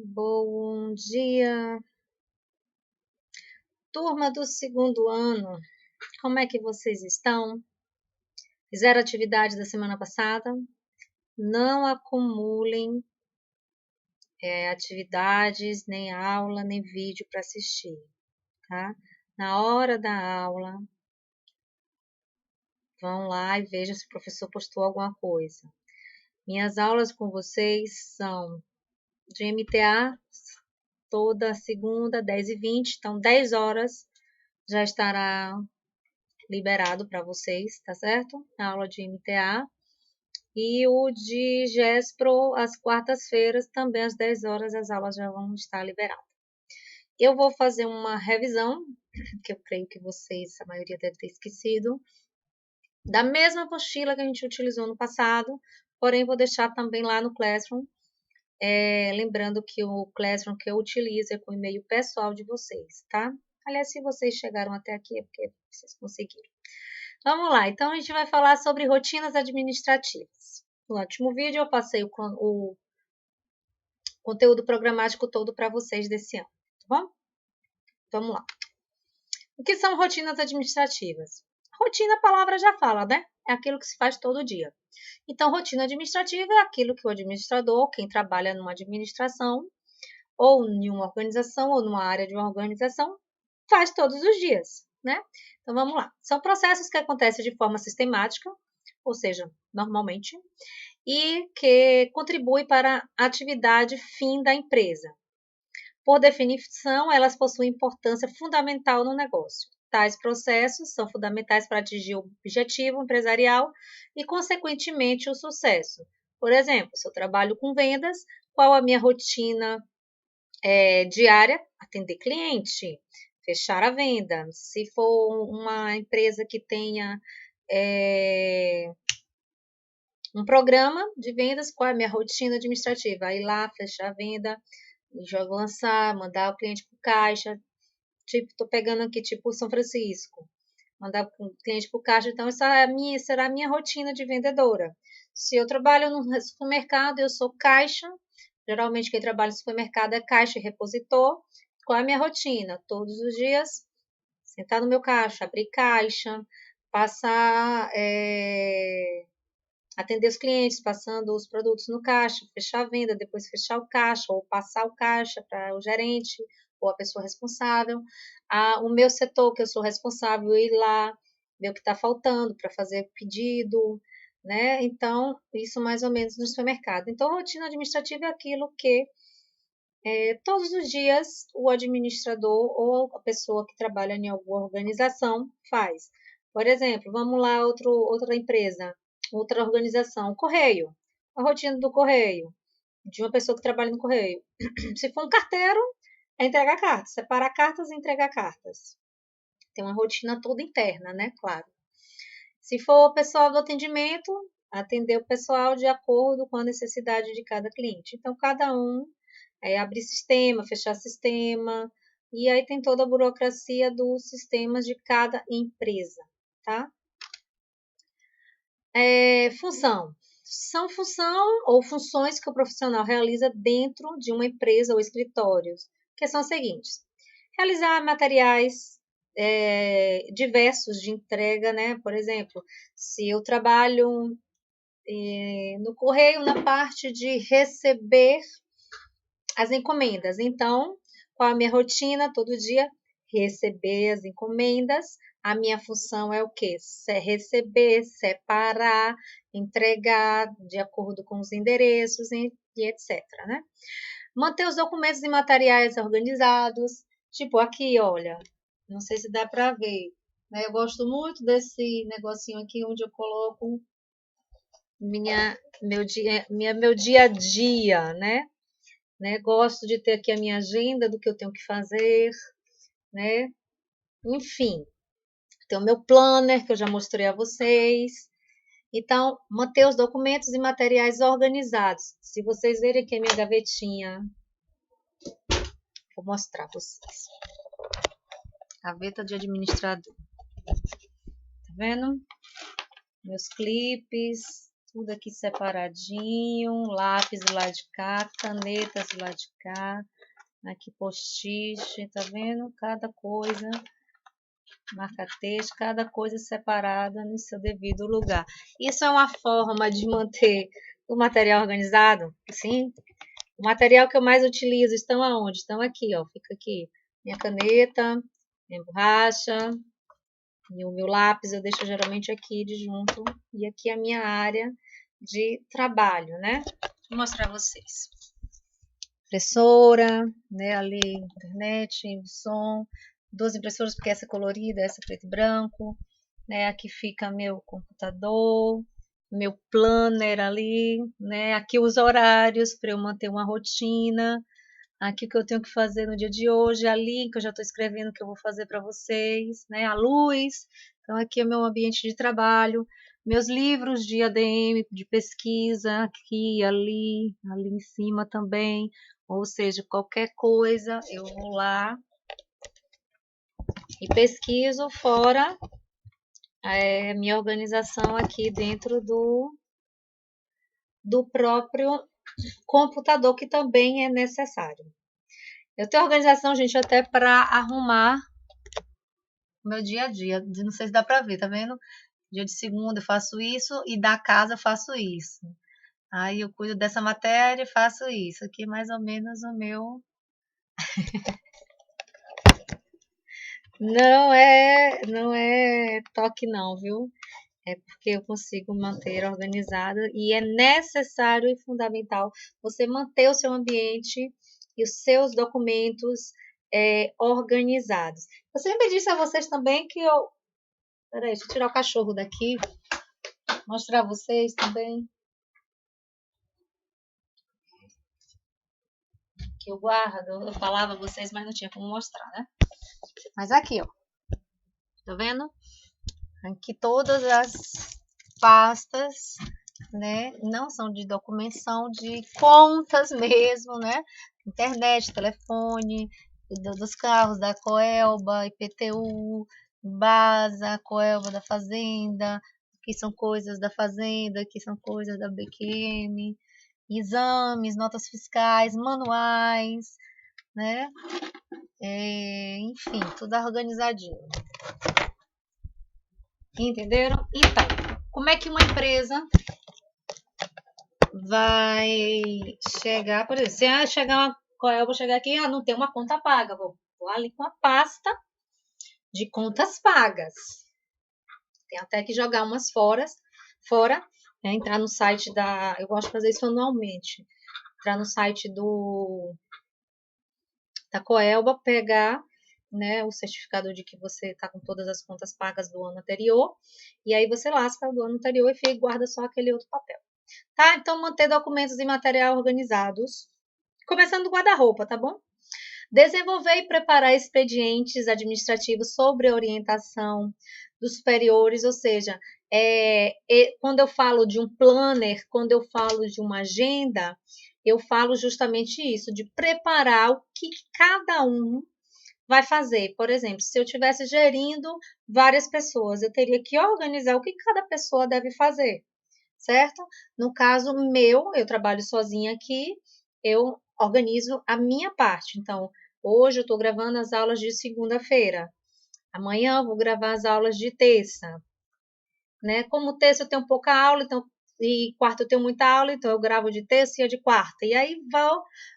Bom dia, turma do segundo ano. Como é que vocês estão? Fizeram atividade da semana passada? Não acumulem atividades, nem aula, nem vídeo para assistir, tá? Na hora da aula, vão lá e vejam se o professor postou alguma coisa. Minhas aulas com vocês são de MTA, toda segunda, 10h20, então 10 horas já estará liberado para vocês, tá certo? A aula de MTA. E o de GESPRO, às quartas-feiras, também às 10 horas, as aulas já vão estar liberadas. Eu vou fazer uma revisão, que eu creio que vocês, a maioria deve ter esquecido, da mesma apostila que a gente utilizou no passado, porém vou deixar também lá no Classroom, lembrando que o Classroom que eu utilizo é com o e-mail pessoal de vocês, tá? Aliás, se vocês chegaram até aqui é porque vocês conseguiram. Vamos lá, então a gente vai falar sobre rotinas administrativas. No último vídeo eu passei o conteúdo programático todo para vocês desse ano, tá bom? Vamos lá. O que são rotinas administrativas? Rotina, a palavra já fala, né? É aquilo que se faz todo dia. Então, rotina administrativa é aquilo que o administrador, quem trabalha numa administração, ou em uma organização, ou numa área de uma organização, faz todos os dias, né? Então, vamos lá. São processos que acontecem de forma sistemática, ou seja, normalmente, e que contribuem para a atividade fim da empresa. Por definição, elas possuem importância fundamental no negócio. Tais processos são fundamentais para atingir o objetivo empresarial e, consequentemente, o sucesso. Por exemplo, se eu trabalho com vendas, qual a minha rotina diária? Atender cliente, fechar a venda. Se for uma empresa que tenha um programa de vendas, qual é a minha rotina administrativa? Ir lá, fechar a venda, jogo lançar, mandar o cliente para o caixa. Tipo, tô pegando aqui, tipo, São Francisco. Mandar o cliente para o caixa. Então, será a minha rotina de vendedora. Se eu trabalho no supermercado, eu sou caixa. Geralmente, quem trabalha no supermercado é caixa e repositor. Qual é a minha rotina? Todos os dias, sentar no meu caixa, abrir caixa, passar... atender os clientes, passando os produtos no caixa, fechar a venda, depois fechar o caixa, ou passar o caixa para o gerente, ou a pessoa responsável. O meu setor, que eu sou responsável, ir lá, ver o que está faltando para fazer pedido, né? Então, isso mais ou menos no supermercado. Então, rotina administrativa é aquilo que todos os dias o administrador ou a pessoa que trabalha em alguma organização faz. Por exemplo, vamos lá, outra empresa, outra organização, Correio. A rotina do Correio, de uma pessoa que trabalha no Correio. Se for um carteiro, é entregar cartas, separar cartas e entregar cartas. Tem uma rotina toda interna, né? Claro. Se for o pessoal do atendimento, atender o pessoal de acordo com a necessidade de cada cliente. Então, cada um abrir sistema, fechar sistema, e aí tem toda a burocracia dos sistemas de cada empresa, tá? Função. São função ou funções que o profissional realiza dentro de uma empresa ou escritórios, que são as seguintes. Realizar materiais diversos de entrega, né? Por exemplo, se eu trabalho no correio na parte de receber as encomendas. Então, qual a minha rotina todo dia? Receber as encomendas. A minha função é o quê? Receber, separar, entregar de acordo com os endereços e etc, né? Manter os documentos e materiais organizados. Tipo, aqui, olha, não sei se dá para ver, né? Eu gosto muito desse negocinho aqui onde eu coloco meu dia a dia, né? Gosto de ter aqui a minha agenda do que eu tenho que fazer, né? Enfim, tem o meu planner que eu já mostrei a vocês. Então, manter os documentos e materiais organizados. Se vocês verem aqui a minha gavetinha, vou mostrar para vocês. Gaveta de administrador. Tá vendo? Meus clipes, Tudo aqui separadinho, lápis do lado de cá, canetas do lado de cá, aqui post-it, tá vendo? Cada coisa, marca-texto, cada coisa separada no seu devido lugar. Isso é uma forma de manter o material organizado, sim? O material que eu mais utilizo estão aonde? Estão aqui, ó, fica aqui. Minha caneta, minha borracha, e o meu lápis eu deixo geralmente aqui de junto. E aqui é a minha área de trabalho, né? Vou mostrar a vocês. Impressora, né? Ali, internet, som. 2 impressoras, porque essa é colorida, essa é preto e branco. Né? Aqui fica meu computador, meu planner ali, né? Aqui os horários para eu manter uma rotina. Aqui o que eu tenho que fazer no dia de hoje, ali que eu já estou escrevendo o que eu vou fazer para vocês, né? A luz. Então, aqui é o meu ambiente de trabalho, meus livros de ADM, de pesquisa, aqui, ali em cima também. Ou seja, qualquer coisa, eu vou lá e pesquiso fora minha organização aqui dentro do próprio computador, que também é necessário. Eu tenho organização, gente, até para arrumar o meu dia a dia. Não sei se dá para ver, tá vendo? Dia de segunda eu faço isso e da casa eu faço isso. Aí eu cuido dessa matéria e faço isso. Aqui é mais ou menos o meu. Não é toque não, viu? É porque eu consigo manter organizado e é necessário e fundamental você manter o seu ambiente e os seus documentos organizados. Eu sempre disse a vocês também que eu... Peraí, deixa eu tirar o cachorro daqui, mostrar a vocês também que eu guardo. Eu falava a vocês, mas não tinha como mostrar, né? Mas aqui, ó. Tá vendo? Aqui todas as pastas, né? Não são de documentos, são de contas mesmo, né? Internet, telefone, dos carros da Coelba, IPTU, Basa, Coelba da Fazenda, que são coisas da Fazenda, que são coisas da BQM, exames, notas fiscais, manuais, né? Enfim, tudo organizadinho. Entenderam? Então, como é que uma empresa vai chegar, por exemplo, se chegar eu vou chegar aqui, não tem uma conta paga, vou ali com a pasta de contas pagas. Tem até que jogar umas fora, né, entrar no site eu gosto de fazer isso anualmente, entrar no site da Coelba, pegar, né, o certificado de que você está com todas as contas pagas do ano anterior, e aí você lasca do ano anterior e guarda só aquele outro papel. Tá? Então, manter documentos e material organizados. Começando do guarda-roupa, tá bom? Desenvolver e preparar expedientes administrativos sobre orientação dos superiores, ou seja, quando eu falo de um planner, quando eu falo de uma agenda, eu falo justamente isso, de preparar o que cada um vai fazer. Por exemplo, se eu estivesse gerindo várias pessoas, eu teria que organizar o que cada pessoa deve fazer, certo? No caso meu, eu trabalho sozinha aqui, eu organizo a minha parte. Então, hoje eu estou gravando as aulas de segunda-feira. Amanhã eu vou gravar as aulas de terça, né? Como terça eu tenho pouca aula, então e quarta eu tenho muita aula, então eu gravo de terça e a de quarta. E aí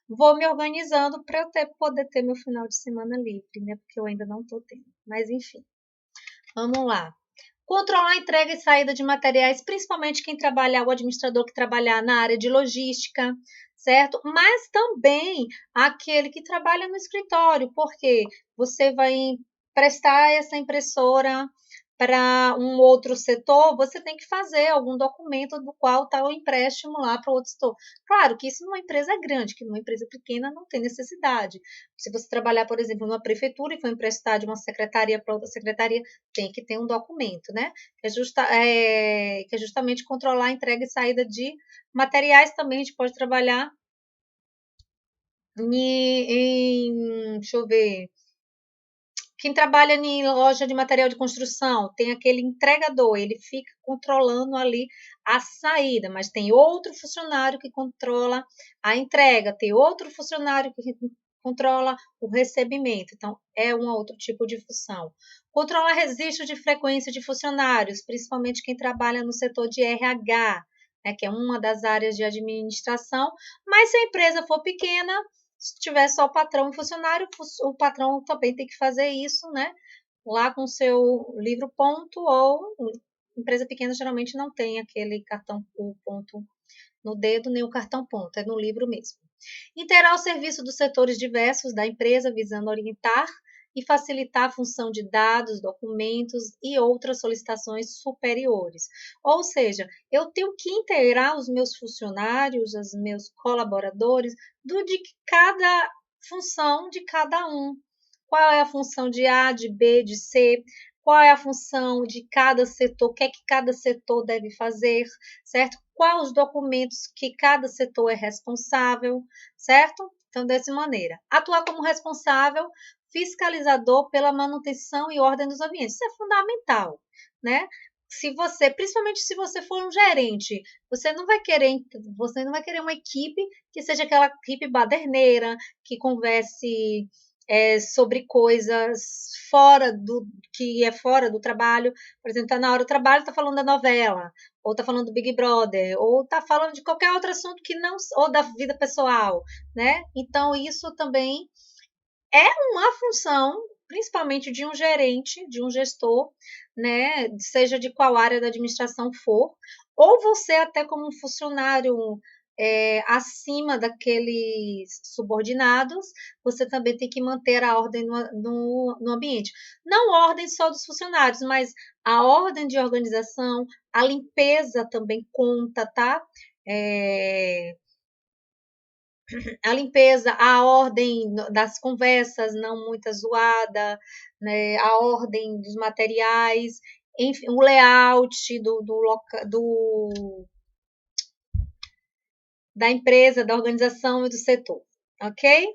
vou me organizando para eu poder ter meu final de semana livre, né? Porque eu ainda não estou tendo. Mas enfim, vamos lá. Controlar a entrega e saída de materiais, principalmente quem trabalhar, o administrador que trabalhar na área de logística, certo? Mas também aquele que trabalha no escritório, porque você vai prestar essa impressora para um outro setor, você tem que fazer algum documento do qual está o empréstimo lá para o outro setor. Claro que isso numa empresa grande, que numa empresa pequena não tem necessidade. Se você trabalhar, por exemplo, numa prefeitura e for emprestar de uma secretaria para outra secretaria, tem que ter um documento, né? Que é justamente controlar a entrega e saída de materiais. Também a gente pode trabalhar deixa eu ver, Quem trabalha em loja de material de construção, tem aquele entregador, ele fica controlando ali a saída, mas tem outro funcionário que controla a entrega, tem outro funcionário que controla o recebimento. Então, é um outro tipo de função. Controla registro de frequência de funcionários, principalmente quem trabalha no setor de RH, né, que é uma das áreas de administração, mas se a empresa for pequena, se tiver só patrão e funcionário, o patrão também tem que fazer isso, né? Lá com o seu livro ponto, ou empresa pequena geralmente não tem aquele cartão o ponto no dedo, nem o cartão ponto, é no livro mesmo. Interar o serviço dos setores diversos da empresa, visando orientar e facilitar a função de dados, documentos e outras solicitações superiores. Ou seja, eu tenho que inteirar os meus funcionários, os meus colaboradores, de cada função de cada um. Qual é a função de A, de B, de C? Qual é a função de cada setor? O que é que cada setor deve fazer, certo? Quais os documentos que cada setor é responsável, certo? Então, dessa maneira. Atuar como responsável fiscalizador pela manutenção e ordem dos ambientes. Isso é fundamental, né? Se você, principalmente se você for um gerente, você não vai querer uma equipe que seja aquela equipe baderneira, que converse sobre coisas fora do trabalho. Por exemplo, tá na hora do trabalho, está falando da novela, ou está falando do Big Brother, ou está falando de qualquer outro assunto que não, ou da vida pessoal, né? Então, isso também é uma função, principalmente de um gerente, de um gestor, né, seja de qual área da administração for, ou você até como um funcionário acima daqueles subordinados, você também tem que manter a ordem no ambiente. Não ordem só dos funcionários, mas a ordem de organização, a limpeza também conta, tá? A limpeza, a ordem das conversas, não muita zoada, né? A ordem dos materiais, enfim, o layout da empresa, da organização e do setor, ok?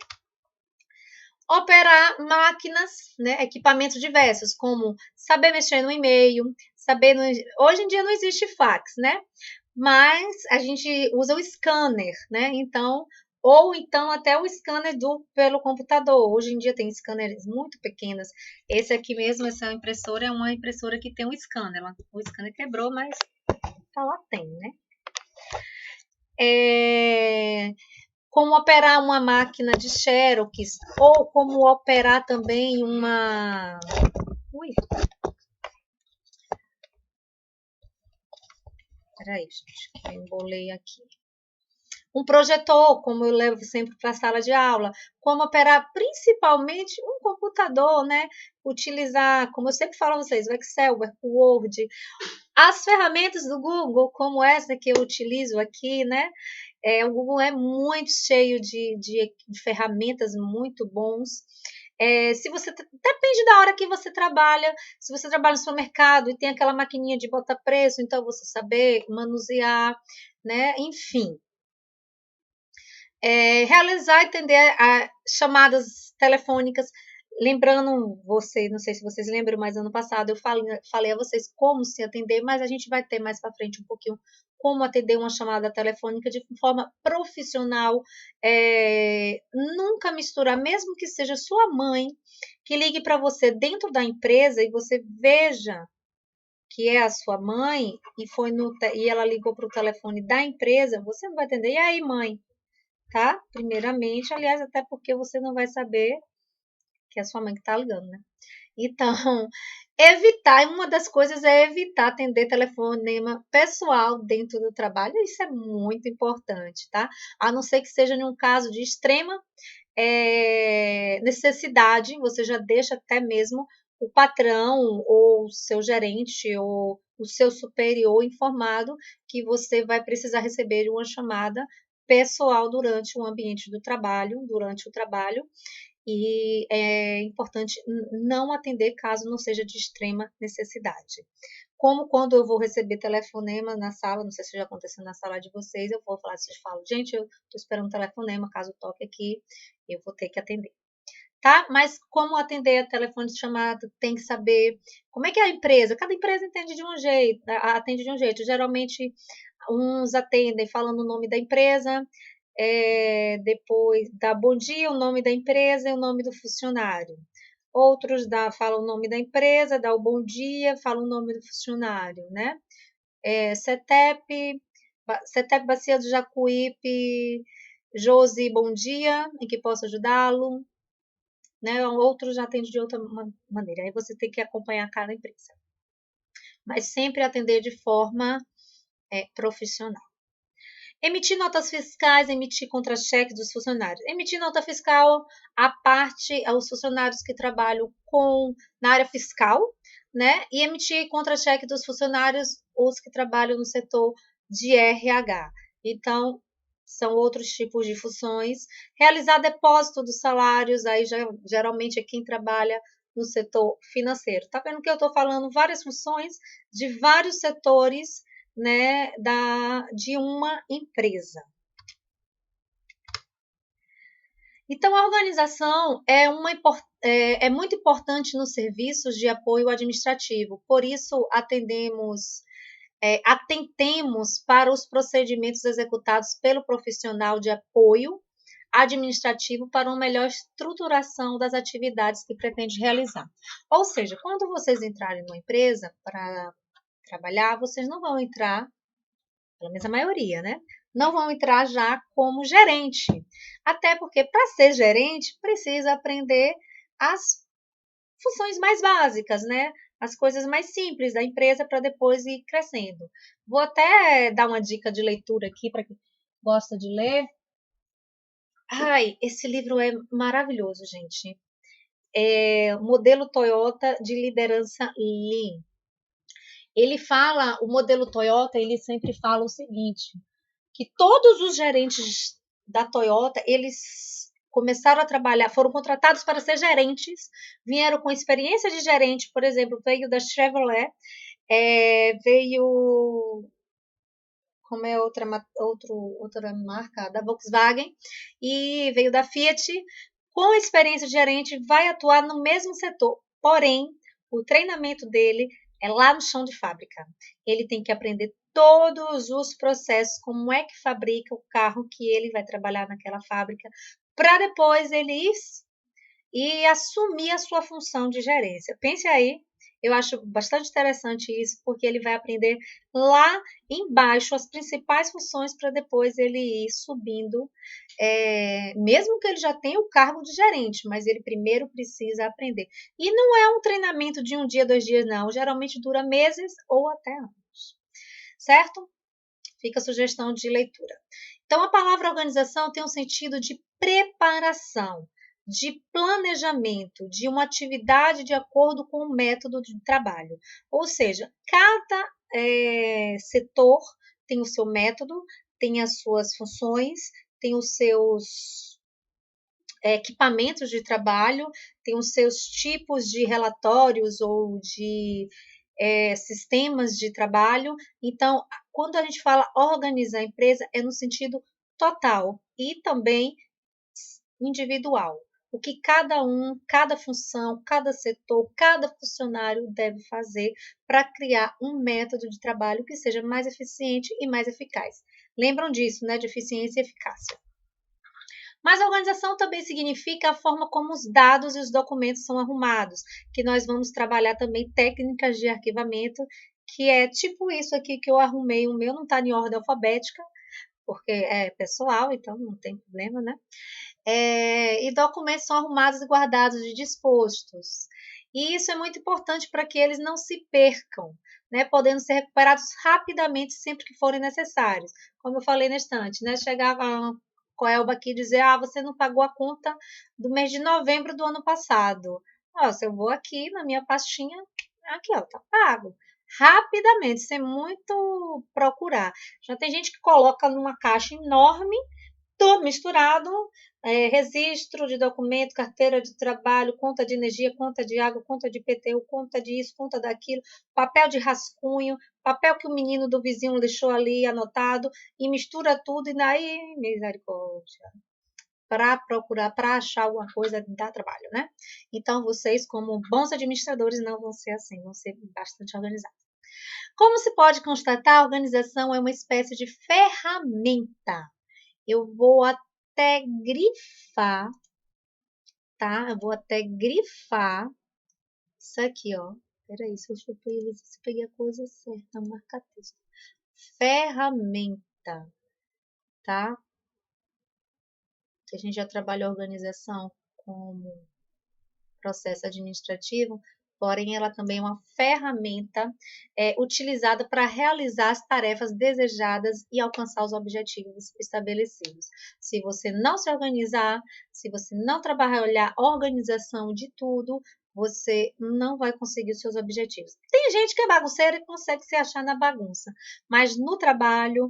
Operar máquinas, né, equipamentos diversos, como saber mexer no e-mail, hoje em dia não existe fax, né? Mas a gente usa o scanner, né? Então, ou então até o scanner pelo computador. Hoje em dia tem scanners muito pequenos. Esse aqui mesmo, essa impressora é uma impressora que tem um scanner. O scanner quebrou, mas tá lá tem, né? Como operar uma máquina de Xerox, ou como operar também uma... Ui! Peraí, gente, que eu embolei aqui. Um projetor, como eu levo sempre para a sala de aula, como operar principalmente um computador, né? Utilizar, como eu sempre falo a vocês, o Excel, o Word, as ferramentas do Google, como essa que eu utilizo aqui, né? O Google é muito cheio de ferramentas muito bons. Se você depende da hora que você trabalha, se você trabalha no supermercado e tem aquela maquininha de botar preço, então você saber manusear, né? Enfim, realizar e atender a chamadas telefônicas. Lembrando você, não sei se vocês lembram, mas ano passado eu falei a vocês como se atender, mas a gente vai ter mais para frente um pouquinho como atender uma chamada telefônica de forma profissional. Nunca misturar, mesmo que seja sua mãe, que ligue para você dentro da empresa e você veja que é a sua mãe e ela ligou para o telefone da empresa, você não vai atender. E aí, mãe? Tá? Primeiramente, aliás, até porque você não vai saber que é a sua mãe que tá ligando, né? Então, uma das coisas é evitar atender telefonema pessoal dentro do trabalho, isso é muito importante, tá? A não ser que seja em um caso de extrema necessidade, você já deixa até mesmo o patrão ou o seu gerente ou o seu superior informado que você vai precisar receber uma chamada pessoal durante o ambiente do trabalho, durante o trabalho, e é importante não atender caso não seja de extrema necessidade. Como quando eu vou receber telefonema na sala, não sei se já aconteceu na sala de vocês, eu vou falar, vocês falam, gente, eu estou esperando um telefonema, caso toque aqui, eu vou ter que atender. tá? Mas como atender a telefone de chamada, tem que saber como é que é a empresa. Cada empresa entende de um jeito, atende de um jeito. Geralmente, uns atendem falando o nome da empresa, depois dá bom dia, o nome da empresa e o nome do funcionário. Outros falam o nome da empresa, dá o bom dia, fala o nome do funcionário, né? CETEP, CETEP Bacia do Jacuípe, Josi, bom dia, em que posso ajudá-lo? Né? Outros já atendem de outra maneira. Aí você tem que acompanhar cada empresa. Mas sempre atender de forma profissional. Emitir notas fiscais, emitir contra-cheques dos funcionários. Emitir nota fiscal a parte aos funcionários que trabalham na área fiscal, né? E emitir contra-cheque dos funcionários, os que trabalham no setor de RH. Então, são outros tipos de funções. Realizar depósito dos salários, aí geralmente é quem trabalha no setor financeiro. Tá vendo que eu estou falando várias funções de vários setores, né, de uma empresa. Então, a organização é muito importante nos serviços de apoio administrativo, por isso atentemos para os procedimentos executados pelo profissional de apoio administrativo para uma melhor estruturação das atividades que pretende realizar. Ou seja, quando vocês entrarem numa empresa para trabalhar, vocês não vão entrar, pelo menos a maioria, né? Não vão entrar já como gerente. Até porque, para ser gerente, precisa aprender as funções mais básicas, né? As coisas mais simples da empresa para depois ir crescendo. Vou até dar uma dica de leitura aqui para quem gosta de ler. Ai, esse livro é maravilhoso, gente. Modelo Toyota de Liderança Lean. O modelo Toyota, ele sempre fala o seguinte, que todos os gerentes da Toyota, eles começaram a trabalhar, foram contratados para ser gerentes, vieram com experiência de gerente, por exemplo, veio da Chevrolet, veio, como é outra marca, da Volkswagen, e veio da Fiat, com experiência de gerente, vai atuar no mesmo setor, porém, o treinamento dele é lá no chão de fábrica. Ele tem que aprender todos os processos, como é que fabrica o carro que ele vai trabalhar naquela fábrica, para depois ele ir e assumir a sua função de gerência. Pense aí, eu acho bastante interessante isso, porque ele vai aprender lá embaixo as principais funções para depois ele ir subindo, mesmo que ele já tenha o cargo de gerente, mas ele primeiro precisa aprender. E não é um treinamento de um dia, 2 dias, não. Geralmente dura meses ou até anos. Certo? Fica a sugestão de leitura. Então, a palavra organização tem um sentido de preparação, de planejamento, de uma atividade de acordo com o método de trabalho. Ou seja, cada setor tem o seu método, tem as suas funções, tem os seus equipamentos de trabalho, tem os seus tipos de relatórios ou de sistemas de trabalho. Então, quando a gente fala organizar a empresa, é no sentido total e também individual. O que cada função, cada setor, cada funcionário deve fazer para criar um método de trabalho que seja mais eficiente e mais eficaz. Lembram disso, né? De eficiência e eficácia. Mas a organização também significa a forma como os dados e os documentos são arrumados, que nós vamos trabalhar também técnicas de arquivamento, que é tipo isso aqui que eu arrumei. O meu não está em ordem alfabética, porque é pessoal, então não tem problema, né? E documentos são arrumados e guardados e dispostos. E isso é muito importante para que eles não se percam, né? Podendo ser recuperados rapidamente sempre que forem necessários. Como eu falei na estante, né? Chegava Coelba aqui dizer, você não pagou a conta do mês de novembro do ano passado. Nossa, eu vou aqui na minha pastinha, aqui, ó, tá pago. Rapidamente, sem muito procurar. Já tem gente que coloca numa caixa enorme, tudo misturado, registro de documento, carteira de trabalho, conta de energia, conta de água, conta de IPTU, conta disso, conta daquilo, papel de rascunho, papel que o menino do vizinho deixou ali anotado, e mistura tudo, e daí, misericórdia. para procurar, para achar alguma coisa, dá trabalho, né? Então, vocês, como bons administradores, não vão ser assim, vão ser bastante organizados. Como se pode constatar, a organização é uma espécie de ferramenta. Eu vou até grifar, tá? Eu vou até grifar isso aqui, ó. Peraí, deixa eu ver se eu peguei a coisa certa, marca texto. Ferramenta, tá? Que a gente já trabalha a organização como processo administrativo, porém ela também é uma ferramenta utilizada para realizar as tarefas desejadas e alcançar os objetivos estabelecidos. Se você não se organizar, se você não trabalhar a organização de tudo, você não vai conseguir os seus objetivos. Tem gente que é bagunceira e consegue se achar na bagunça, mas no trabalho,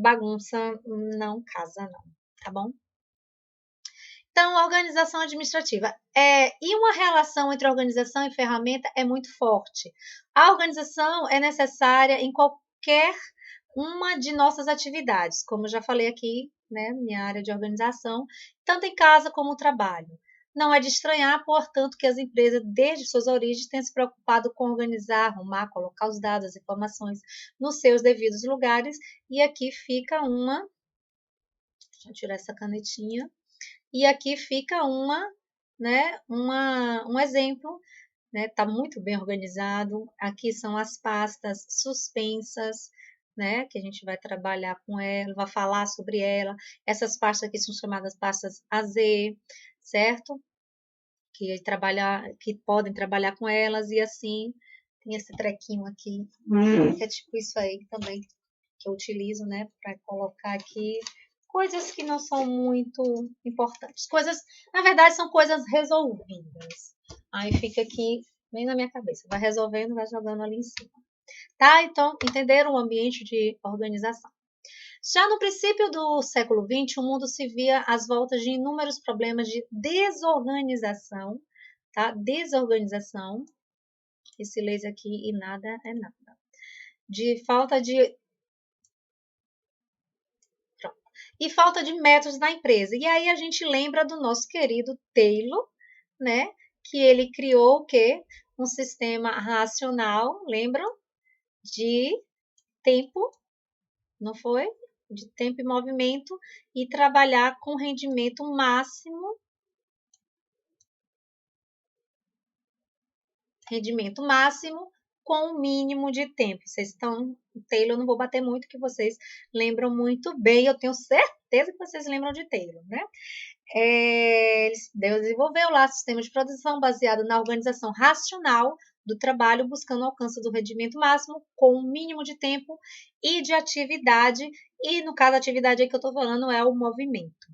bagunça não casa não, tá bom? Então, a organização administrativa. E uma relação entre organização e ferramenta é muito forte. A organização é necessária em qualquer uma de nossas atividades, como eu já falei aqui, né, minha área de organização, tanto em casa como no trabalho. Não é de estranhar, portanto, que as empresas, desde suas origens, tenham se preocupado com organizar, arrumar, colocar os dados, as informações nos seus devidos lugares. E aqui fica uma. Deixa eu tirar essa canetinha. E aqui fica um exemplo, né? Tá muito bem organizado. Aqui são as pastas suspensas, né? Que a gente vai trabalhar com ela, vai falar sobre ela. Essas pastas aqui são chamadas pastas AZ, certo? Que podem trabalhar com elas e assim tem esse trequinho aqui, que é tipo isso aí também que eu utilizo, né, para colocar aqui coisas que não são muito importantes. Coisas, na verdade, são coisas resolvidas. Aí fica aqui bem na minha cabeça. Vai resolvendo, vai jogando ali em cima. Tá? Então, entenderam o ambiente de organização. Já no princípio do século XX, o mundo se via às voltas de inúmeros problemas de desorganização, tá? Desorganização. Esse laser aqui e nada é nada. De falta de e falta de métodos na empresa. E aí a gente lembra do nosso querido Taylor, né? Que ele criou o quê? Um sistema racional, lembram? De tempo, não foi? De tempo e movimento e trabalhar com rendimento máximo com o mínimo de tempo. Vocês estão, Taylor, eu não vou bater muito, que vocês lembram muito bem, eu tenho certeza que vocês lembram de Taylor, né? Ele desenvolveu lá sistema de produção baseado na organização racional do trabalho, buscando o alcance do rendimento máximo com o mínimo de tempo e de atividade, e no caso a atividade aí que eu estou falando é o movimento.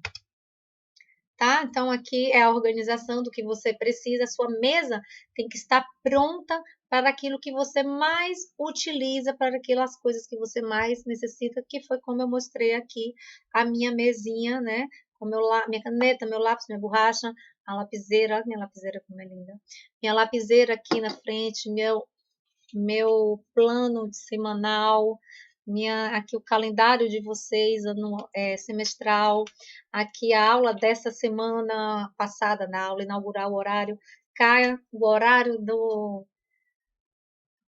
Tá? Então, aqui é a organização do que você precisa, a sua mesa tem que estar pronta para aquilo que você mais utiliza, para aquelas coisas que você mais necessita, que foi como eu mostrei aqui a minha mesinha, né? Com minha caneta, meu lápis, minha borracha, a lapiseira, olha minha lapiseira como é linda. Minha lapiseira aqui na frente, meu plano semanal, aqui o calendário de vocês semestral, aqui a aula dessa semana passada, na aula inaugural, o horário, cai o horário do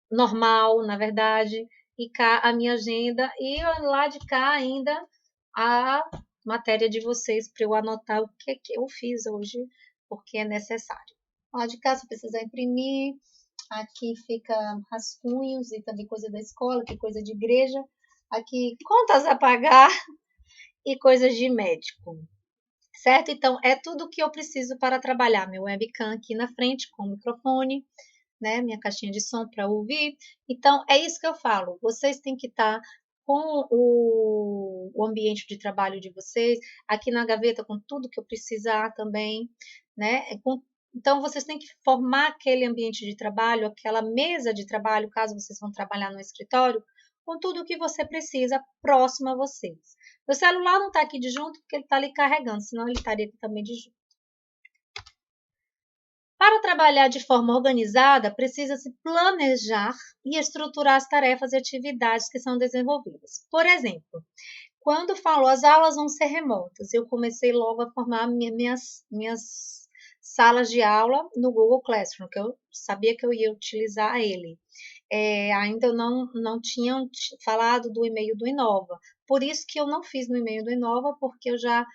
normal, na verdade, e cá a minha agenda, e lá de cá ainda a matéria de vocês para eu anotar o que eu fiz hoje, porque é necessário. Lá de cá, se precisar imprimir, aqui fica rascunhos e também coisa da escola, que coisa de igreja. Aqui, contas a pagar e coisas de médico. Certo? Então, é tudo que eu preciso para trabalhar. Meu webcam aqui na frente com o microfone, né? Minha caixinha de som para ouvir. Então, é isso que eu falo. Vocês têm que estar com o ambiente de trabalho de vocês, aqui na gaveta com tudo que eu precisar também, né? Então, vocês têm que formar aquele ambiente de trabalho, aquela mesa de trabalho, caso vocês vão trabalhar no escritório, com tudo o que você precisa próximo a vocês. Meu celular não está aqui de junto porque ele está ali carregando, senão ele estaria aqui também de junto. Para trabalhar de forma organizada, precisa-se planejar e estruturar as tarefas e atividades que são desenvolvidas. Por exemplo, Quando falou as aulas vão ser remotas, eu comecei logo a formar minhas salas de aula no Google Classroom, que eu sabia que eu ia utilizar ele. Ainda eu não tinham falado do e-mail do Inova. Por isso que eu não fiz no e-mail do Inova, porque eu já.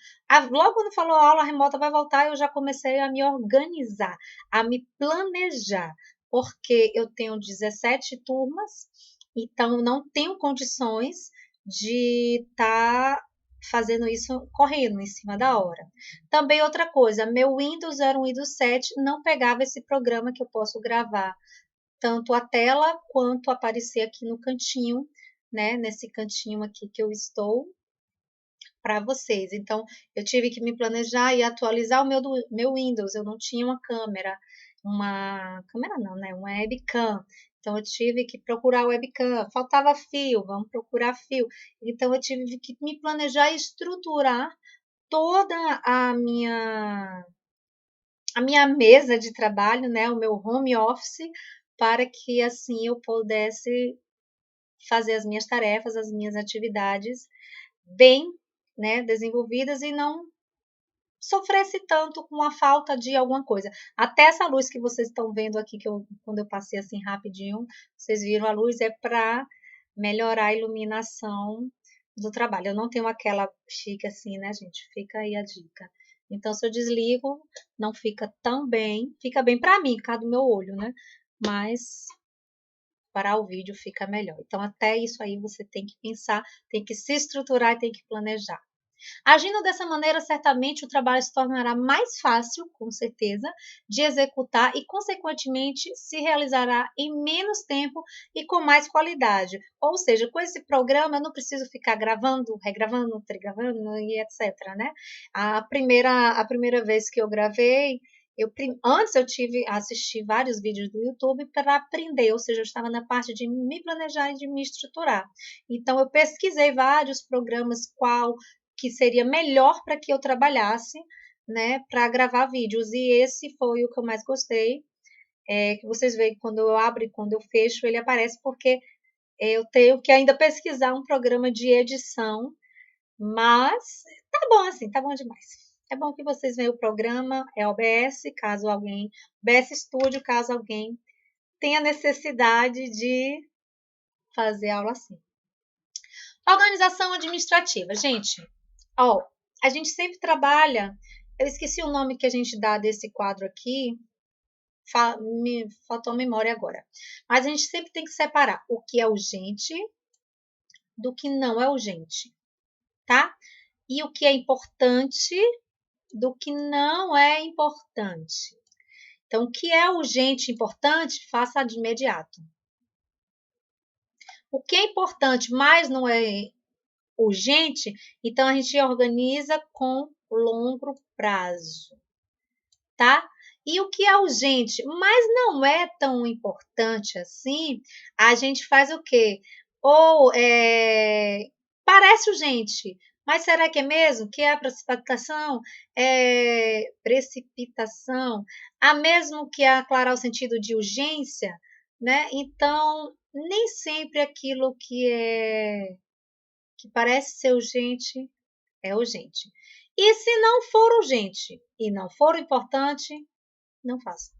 Logo quando falou a aula remota vai voltar, eu já comecei a me organizar, a me planejar, porque eu tenho 17 turmas, então não tenho condições de estar fazendo isso correndo em cima da hora. Também outra coisa, meu Windows era um Windows 7, não pegava esse programa que eu posso gravar tanto a tela quanto aparecer aqui no cantinho, né? Nesse cantinho aqui que eu estou para vocês. Então, eu tive que me planejar e atualizar o meu Windows. Eu não tinha uma câmera não, né? Uma webcam. Então, eu tive que procurar webcam. Faltava fio, vamos procurar fio. Então, eu tive que me planejar e estruturar toda a minha mesa de trabalho, né, o meu home office, para que assim eu pudesse fazer as minhas tarefas, as minhas atividades bem, né, desenvolvidas e não sofresse tanto com a falta de alguma coisa. Até essa luz que vocês estão vendo aqui, quando eu passei assim rapidinho, vocês viram a luz, é para melhorar a iluminação do trabalho. Eu não tenho aquela chique assim, né, gente? Fica aí a dica. Então, se eu desligo, não fica tão bem. Fica bem para mim, por causa do meu olho, né? Mas para o vídeo fica melhor. Então, até isso aí você tem que pensar, tem que se estruturar e tem que planejar. Agindo dessa maneira, certamente o trabalho se tornará mais fácil, com certeza, de executar e, consequentemente, se realizará em menos tempo e com mais qualidade. Ou seja, com esse programa eu não preciso ficar gravando, regravando, regravando e etc, né? A primeira vez que eu gravei, antes eu assisti vários vídeos do YouTube para aprender, ou seja, eu estava na parte de me planejar e de me estruturar. Então, eu pesquisei vários programas, qual que seria melhor para que eu trabalhasse, né, para gravar vídeos. E esse foi o que eu mais gostei. Que vocês veem que quando eu abro e quando eu fecho, ele aparece porque eu tenho que ainda pesquisar um programa de edição, mas tá bom assim, tá bom demais. É bom que vocês vejam o programa, é OBS, caso alguém, OBS Studio, caso alguém tenha necessidade de fazer aula assim. Organização administrativa, gente. Ó, a gente sempre trabalha. Eu esqueci o nome que a gente dá desse quadro aqui. Me faltou a memória agora. Mas a gente sempre tem que separar o que é urgente do que não é urgente, tá? E o que é importante do que não é importante. Então, o que é urgente e importante, faça de imediato. O que é importante, mas não é urgente, então a gente organiza com longo prazo, tá? E o que é urgente, mas não é tão importante assim, a gente faz o quê? Ou parece urgente, mas será que é mesmo? Que é a precipitação? Precipitação, a mesmo que aclarar o sentido de urgência, né? Então, nem sempre aquilo que parece ser urgente é urgente. E se não for urgente e não for importante, não faça.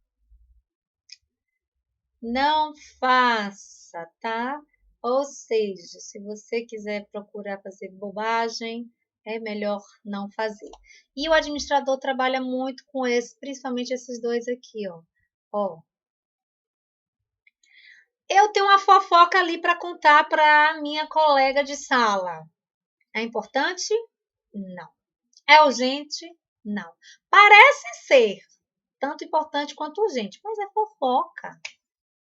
Não faça, tá? Ou seja, se você quiser procurar fazer bobagem, é melhor não fazer. E o administrador trabalha muito com principalmente esses dois aqui, ó. Ó. Eu tenho uma fofoca ali para contar para minha colega de sala. É importante? Não. É urgente? Não. Parece ser tanto importante quanto urgente, mas é fofoca.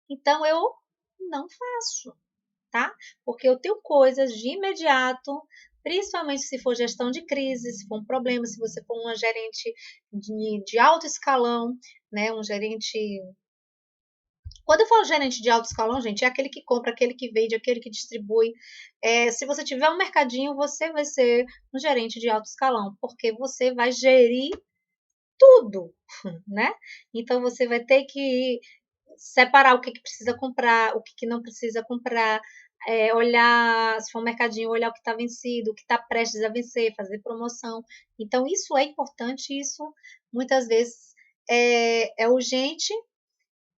Então eu não faço, tá? Porque eu tenho coisas de imediato, principalmente se for gestão de crise, se for um problema, se você for uma gerente de alto escalão, né? Um gerente. Quando eu falo gerente de alto escalão, gente, é aquele que compra, aquele que vende, aquele que distribui. Se você tiver um mercadinho, você vai ser um gerente de alto escalão, porque você vai gerir tudo, né? Então você vai ter que separar o que precisa comprar, o que não precisa comprar, olhar, se for um mercadinho, olhar o que está vencido, o que está prestes a vencer, fazer promoção. Então, isso é importante, isso muitas vezes é urgente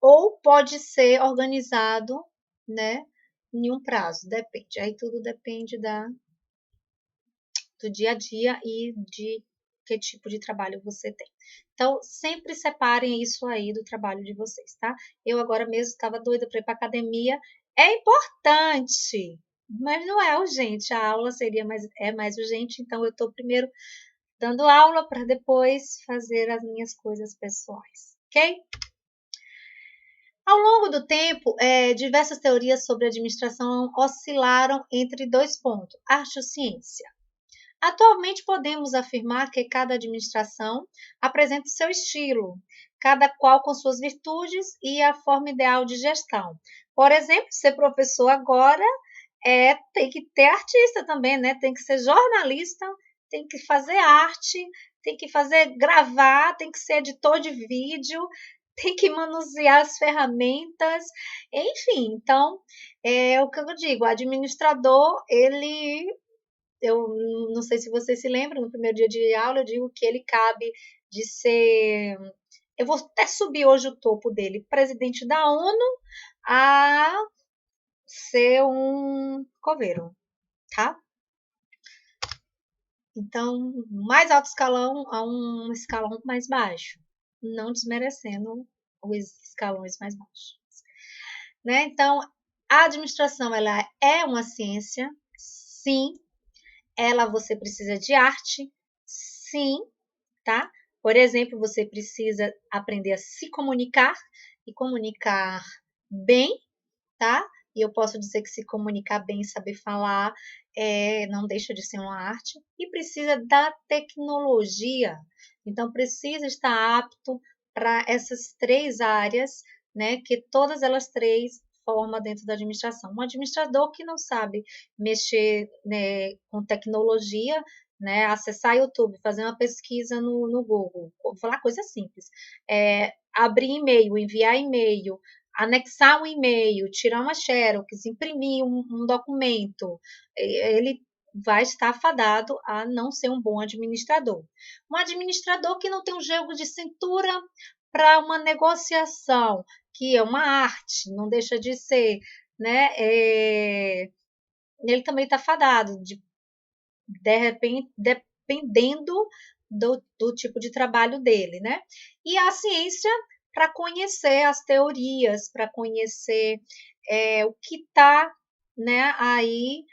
ou pode ser organizado, né, em um prazo, depende. Aí tudo depende do dia a dia e de que tipo de trabalho você tem. Então, sempre separem isso aí do trabalho de vocês, tá? Eu agora mesmo estava doida para ir para academia. É importante, mas não é urgente. A aula é mais urgente, então eu estou primeiro dando aula para depois fazer as minhas coisas pessoais, ok? Ao longo do tempo, diversas teorias sobre administração oscilaram entre dois pontos: arte ou ciência. Atualmente, podemos afirmar que cada administração apresenta seu estilo, cada qual com suas virtudes e a forma ideal de gestão. Por exemplo, ser professor agora tem que ter artista também, né? Tem que ser jornalista, tem que fazer arte, tem que fazer gravar, tem que ser editor de vídeo, tem que manusear as ferramentas, enfim. Então, é o que eu digo, o administrador, eu não sei se vocês se lembram, no primeiro dia de aula eu digo que ele cabe de ser, eu vou até subir hoje o topo dele, presidente da ONU a ser um coveiro, tá? Então, mais alto escalão a um escalão mais baixo, não desmerecendo os escalões mais baixos, né? Então, a administração ela é uma ciência, sim. Ela você precisa de arte, sim, tá? Por exemplo, você precisa aprender a se comunicar e comunicar bem, tá? E eu posso dizer que se comunicar bem, saber falar, não deixa de ser uma arte. E precisa da tecnologia. Então, precisa estar apto para essas três áreas, né? Que todas elas três formam dentro da administração. Um administrador que não sabe mexer, né, com tecnologia, né, acessar YouTube, fazer uma pesquisa no Google, vou falar coisa simples, abrir e-mail, enviar e-mail, anexar um e-mail, tirar uma xerox, imprimir um documento, ele vai estar fadado a não ser um bom administrador. Um administrador que não tem um jogo de cintura para uma negociação, que é uma arte, não deixa de ser, né? Ele também está fadado, de repente, dependendo do tipo de trabalho dele, né? E a ciência para conhecer as teorias, para conhecer o que está, né, aí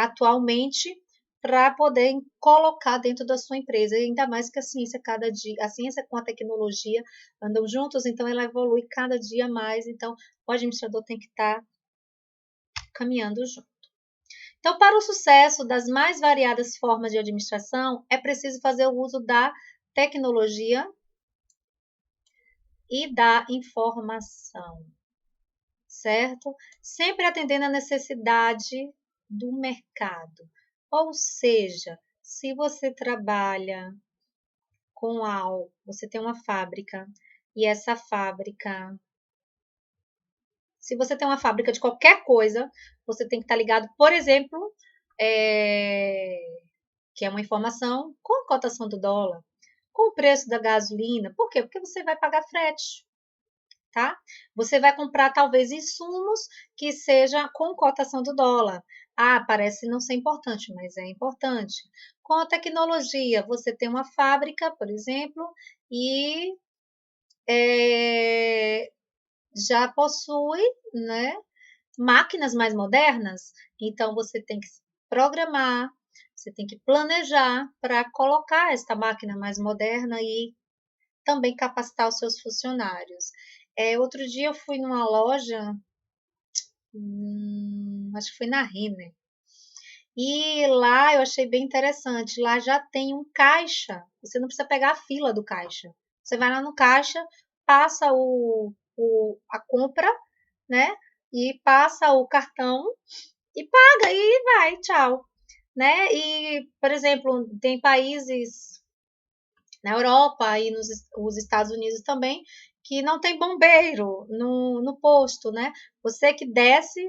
atualmente para poder colocar dentro da sua empresa, e ainda mais que a ciência cada dia, a ciência com a tecnologia andam juntos, então ela evolui cada dia mais, então o administrador tem que estar caminhando junto. Então, para o sucesso das mais variadas formas de administração, é preciso fazer o uso da tecnologia e da informação, certo? Sempre atendendo à necessidade do mercado. Ou seja, se você trabalha com algo, você tem uma fábrica e essa fábrica, se você tem uma fábrica de qualquer coisa, você tem que estar ligado, por exemplo, que é uma informação com a cotação do dólar, com o preço da gasolina. Por quê? Porque você vai pagar frete, tá? Você vai comprar talvez insumos que seja com cotação do dólar. Ah, parece não ser importante, mas é importante. Com a tecnologia, você tem uma fábrica, por exemplo, e já possui, né, máquinas mais modernas. Então, você tem que programar, você tem que planejar para colocar esta máquina mais moderna e também capacitar os seus funcionários. Outro dia eu fui numa loja, acho que foi na Renner, e lá eu achei bem interessante. Lá já tem um caixa, você não precisa pegar a fila do caixa. Você vai lá no caixa, passa a compra, né? E passa o cartão e paga e vai, tchau, né? E, por exemplo, tem países na Europa e nos Estados Unidos também que não tem bombeiro no posto, né? Você que desce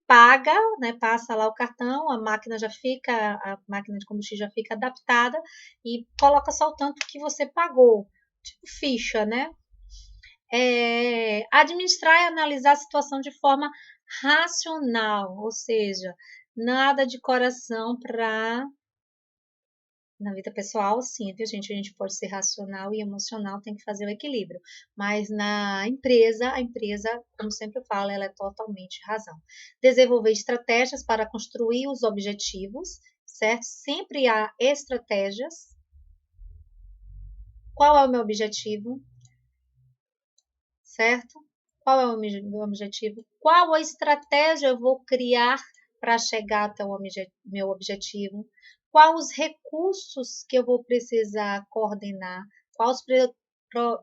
paga, né, passa lá o cartão, a máquina de combustível já fica adaptada e coloca só o tanto que você pagou, tipo ficha, né? Administrar e analisar a situação de forma racional, ou seja, nada de coração para na vida pessoal, sim, viu, gente? A gente pode ser racional e emocional, tem que fazer o equilíbrio. Mas na empresa, a empresa, como sempre eu falo, ela é totalmente razão. Desenvolver estratégias para construir os objetivos, certo? Sempre há estratégias. Qual é o meu objetivo? Certo? Qual é o meu objetivo? Qual a estratégia eu vou criar para chegar até o meu objetivo? Quais os recursos que eu vou precisar coordenar? Quais os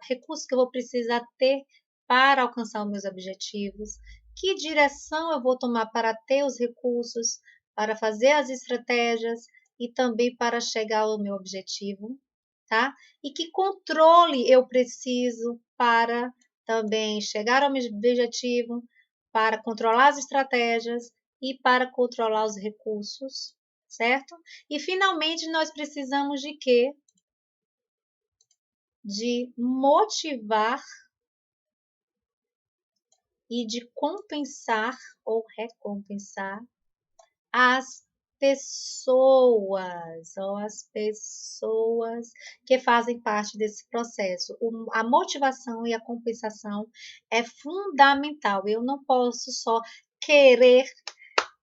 recursos que eu vou precisar ter para alcançar os meus objetivos? Que direção eu vou tomar para ter os recursos, para fazer as estratégias e também para chegar ao meu objetivo, tá? E que controle eu preciso para também chegar ao meu objetivo, para controlar as estratégias e para controlar os recursos, certo? E finalmente nós precisamos de quê? De motivar e de compensar ou recompensar as pessoas, ou as pessoas que fazem parte desse processo. A motivação e a compensação é fundamental. Eu não posso só querer,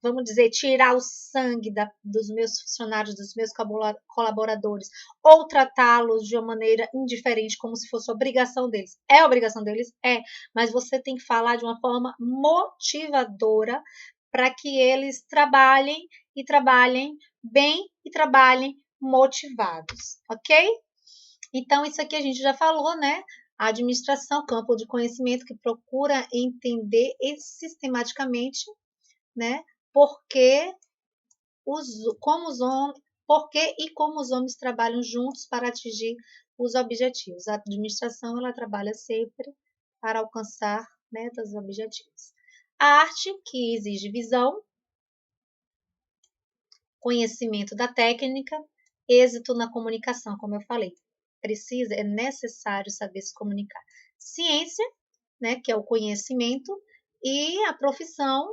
vamos dizer, tirar o sangue dos meus funcionários, dos meus colaboradores, ou tratá-los de uma maneira indiferente, como se fosse obrigação deles. É obrigação deles? É, mas você tem que falar de uma forma motivadora para que eles trabalhem e trabalhem bem e trabalhem motivados, ok? Então, isso aqui a gente já falou, né? A administração, campo de conhecimento que procura entender sistematicamente, né? Porque como os homens trabalham juntos para atingir os objetivos. A administração ela trabalha sempre para alcançar metas e objetivos. A arte, que exige visão, conhecimento da técnica, êxito na comunicação, como eu falei. É necessário saber se comunicar. Ciência, né, que é o conhecimento, e a profissão,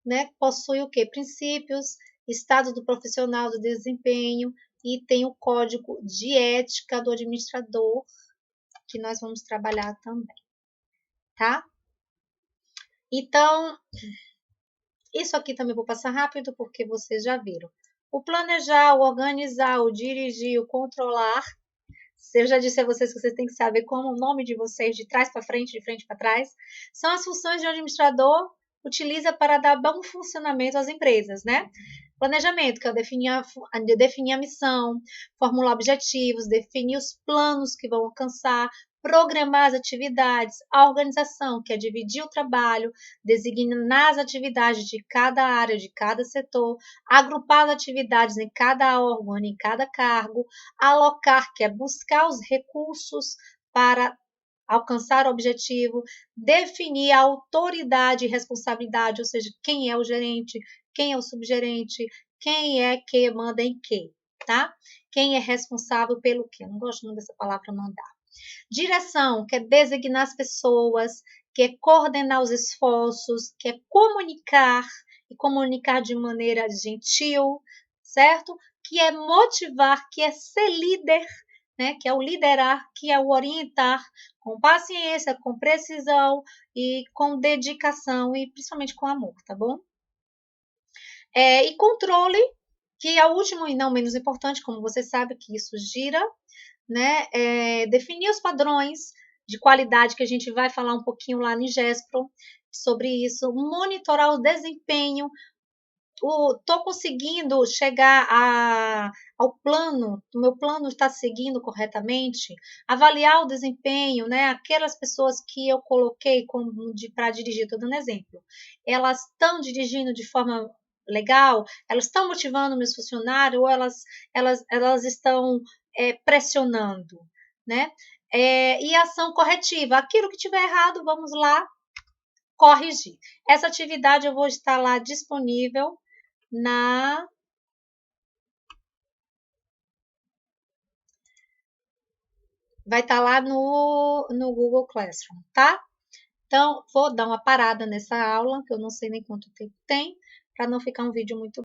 né, possui o quê? Princípios, estado do profissional do desempenho e tem o código de ética do administrador, que nós vamos trabalhar também, tá? Então, isso aqui também vou passar rápido, porque vocês já viram. O planejar, o organizar, o dirigir, o controlar. Eu já disse a vocês que vocês têm que saber como o nome de vocês, de trás para frente, de frente para trás, são as funções de um administrador utiliza para dar bom funcionamento às empresas, né? Planejamento, que é definir a missão, formular objetivos, definir os planos que vão alcançar, programar as atividades, a organização, que é dividir o trabalho, designar as atividades de cada área, de cada setor, agrupar as atividades em cada órgão, em cada cargo, alocar, que é buscar os recursos para alcançar o objetivo, definir a autoridade e responsabilidade, ou seja, quem é o gerente, quem é o subgerente, quem é que manda em quê, tá? Quem é responsável pelo quê? Eu não gosto muito dessa palavra mandar. Direção, que é designar as pessoas, que é coordenar os esforços, que é comunicar e comunicar de maneira gentil, certo? Que é motivar, que é ser líder, né? Que é o liderar, que é o orientar com paciência, com precisão e com dedicação e principalmente com amor, tá bom? E controle, que é o último e não menos importante, como você sabe que isso gira, né? Definir os padrões de qualidade, que a gente vai falar um pouquinho lá no GESPRO sobre isso, monitorar o desempenho, estou conseguindo chegar ao plano, o meu plano está seguindo corretamente, avaliar o desempenho, né? Aquelas pessoas que eu coloquei para dirigir, estou dando exemplo, elas estão dirigindo de forma legal, elas estão motivando meus funcionários ou elas estão pressionando, né? E ação corretiva, aquilo que tiver errado, vamos lá corrigir. Essa atividade eu vou estar lá disponível vai estar lá no Google Classroom, tá? Então, vou dar uma parada nessa aula, que eu não sei nem quanto tempo tem, para não ficar um vídeo muito